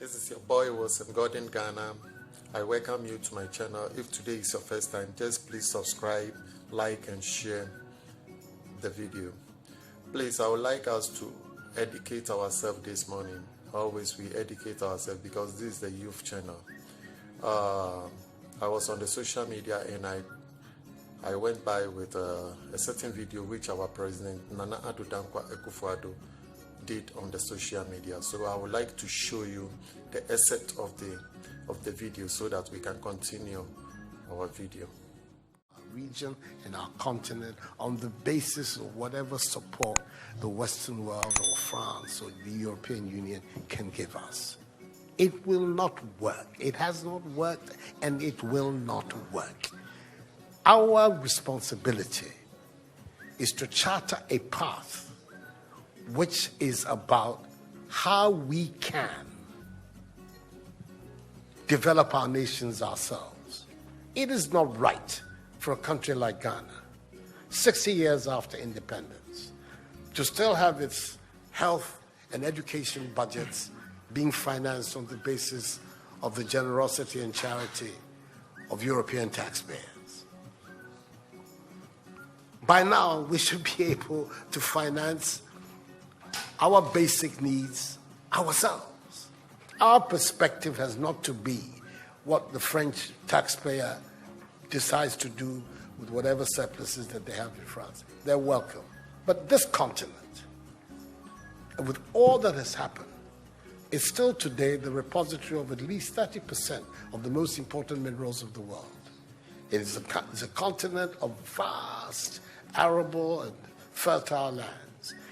This is your boy Wilson God in Ghana. I welcome you to my channel. If today is your first time, just please subscribe, like and share the video. Please, I would like us to educate ourselves this morning. Always we educate ourselves because this is the youth channel. I was on the social media and I went by with a certain video which our president Nana Akufo-Addo did on the social media. So I would like to show you the excerpt of the video so that we can continue our video. Our region and our continent on the basis of whatever support the Western world or France or the European Union can give us. It will not work. It has not worked and it will not work. Our responsibility is to charter a path which is about how we can develop our nations ourselves. It is not right for a country like Ghana, 60 years after independence, to still have its health and education budgets being financed on the basis of the generosity and charity of European taxpayers. By now, we should be able to finance our basic needs ourselves. Our perspective has not to be what the French taxpayer decides to do with whatever surpluses that they have in France. They're welcome. But this continent, with all that has happened, is still today the repository of at least 30% of the most important minerals of the world. It is a continent of vast, arable and fertile lands.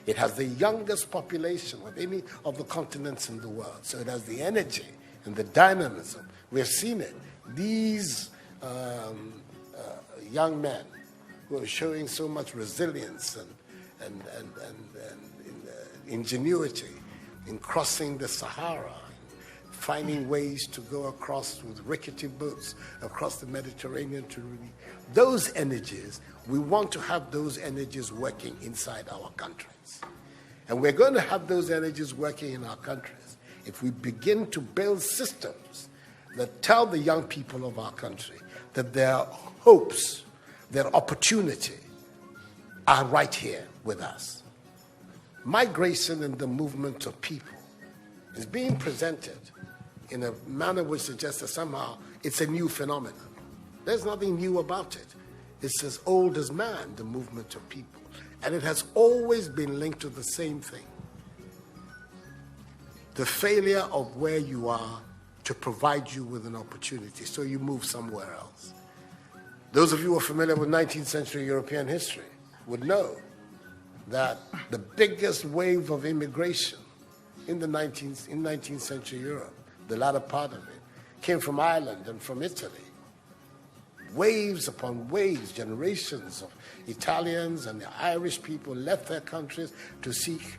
It has the youngest population of any of the continents in the world. So it has the energy and the dynamism. We have seen it. These young men who are showing so much resilience and ingenuity in crossing the Sahara, finding ways to go across with rickety boats across the Mediterranean to really, those energies, we want to have those energies working inside our countries. And we're going to have those energies working in our countries if we begin to build systems that tell the young people of our country that their hopes, their opportunity are right here with us. Migration and the movement of people is being presented in a manner which suggests that somehow it's a new phenomenon. There's nothing new about it. It's as old as man, the movement of people. And it has always been linked to the same thing. The failure of where you are to provide you with an opportunity, so you move somewhere else. Those of you who are familiar with 19th century European history would know that the biggest wave of immigration in 19th century Europe, the latter part of it, came from Ireland and from Italy. Waves upon waves, generations of Italians and the Irish people left their countries to seek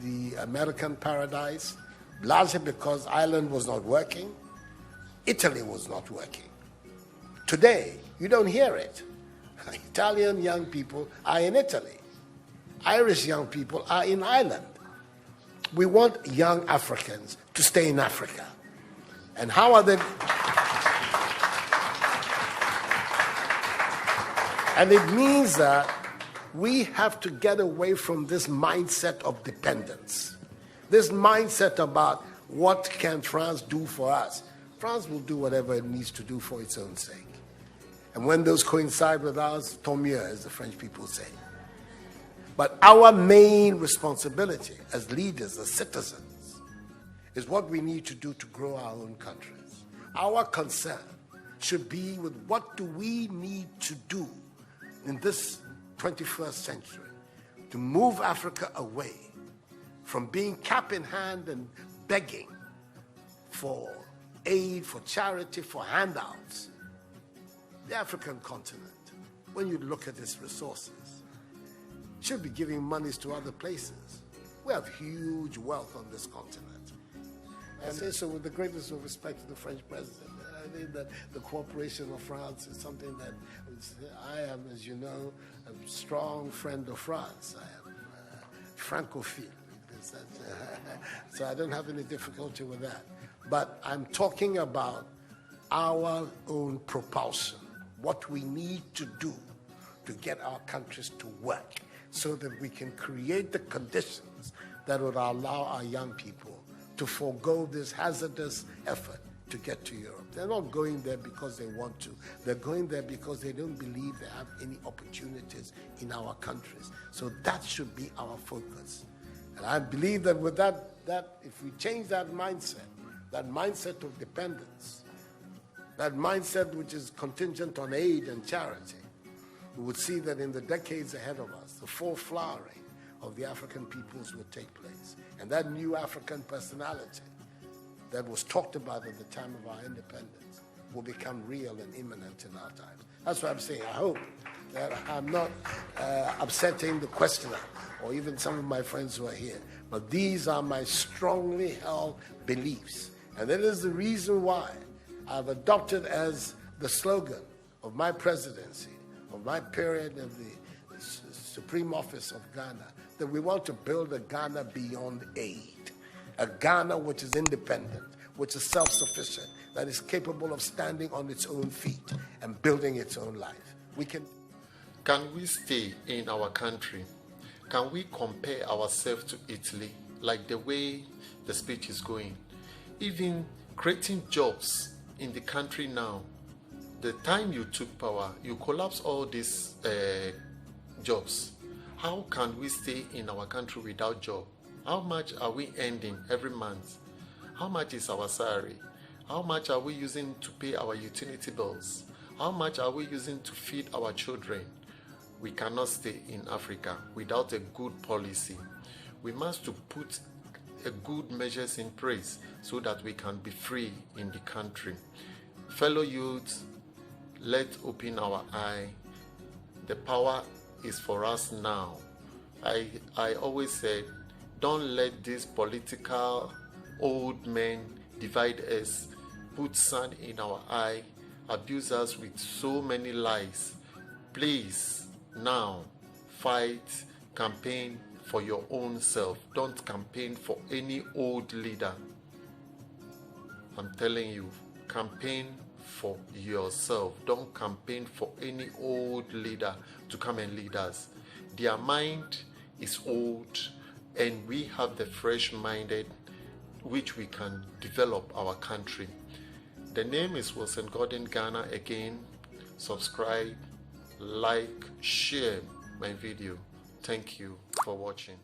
the American paradise, largely because Ireland was not working, Italy was not working. Today, you don't hear it. Italian young people are in Italy. Irish young people are in Ireland. We want young Africans to stay in Africa. And how are they? And it means that we have to get away from this mindset of dependence. This mindset about what can France do for us. France will do whatever it needs to do for its own sake. And when those coincide with ours, tant mieux, as the French people say. But our main responsibility as leaders, as citizens, is what we need to do to grow our own countries. Our concern should be with what do we need to do in this 21st century to move Africa away from being cap in hand and begging for aid, for charity, for handouts. The African continent, when you look at its resources, should be giving monies to other places. We have huge wealth on this continent. I say so with the greatest of respect to the French president. I think that the cooperation of France is something that I am, as you know, a strong friend of France. I am Francophile. So I don't have any difficulty with that. But I'm talking about our own propulsion, what we need to do to get our countries to work so that we can create the conditions that would allow our young people to forego this hazardous effort to get to Europe. They're not going there because they want to. They're going there because they don't believe they have any opportunities in our countries. So that should be our focus. And I believe that with that if we change that mindset of dependence, that mindset which is contingent on aid and charity, we would see that in the decades ahead of us, the full flowering of the African peoples would take place. And that new African personality that was talked about at the time of our independence will become real and imminent in our times. That's what I'm saying. I hope that I'm not upsetting the questioner or even some of my friends who are here. But these are my strongly held beliefs. And that is the reason why I've adopted as the slogan of my presidency, of my period of the Supreme Office of Ghana, that we want to build a Ghana beyond aid, a Ghana which is independent, which is self-sufficient, that is capable of standing on its own feet and building its own life. Can we stay in our country? Can we compare ourselves to Italy, like the way the speech is going? Even creating jobs in the country now, the time you took power, you collapse all these jobs. How can we stay in our country without job? How much are we earning every month? How much is our salary? How much are we using to pay our utility bills? How much are we using to feed our children? We cannot stay in Africa without a good policy. We must put a good measures in place so that we can be free in the country. Fellow youths, let's open our eye. The power is for us now. I always said, don't let these political old men divide us, put sand in our eye, abuse us with so many lies. Please, now, fight, campaign for your own self. Don't campaign for any old leader. I'm telling you, campaign for yourself. Don't campaign for any old leader to come and lead us. Their mind is old, and we have the fresh-minded which we can develop our country. The name is Wilson Gordon Ghana. Again, subscribe, like, share my video. Thank you for watching.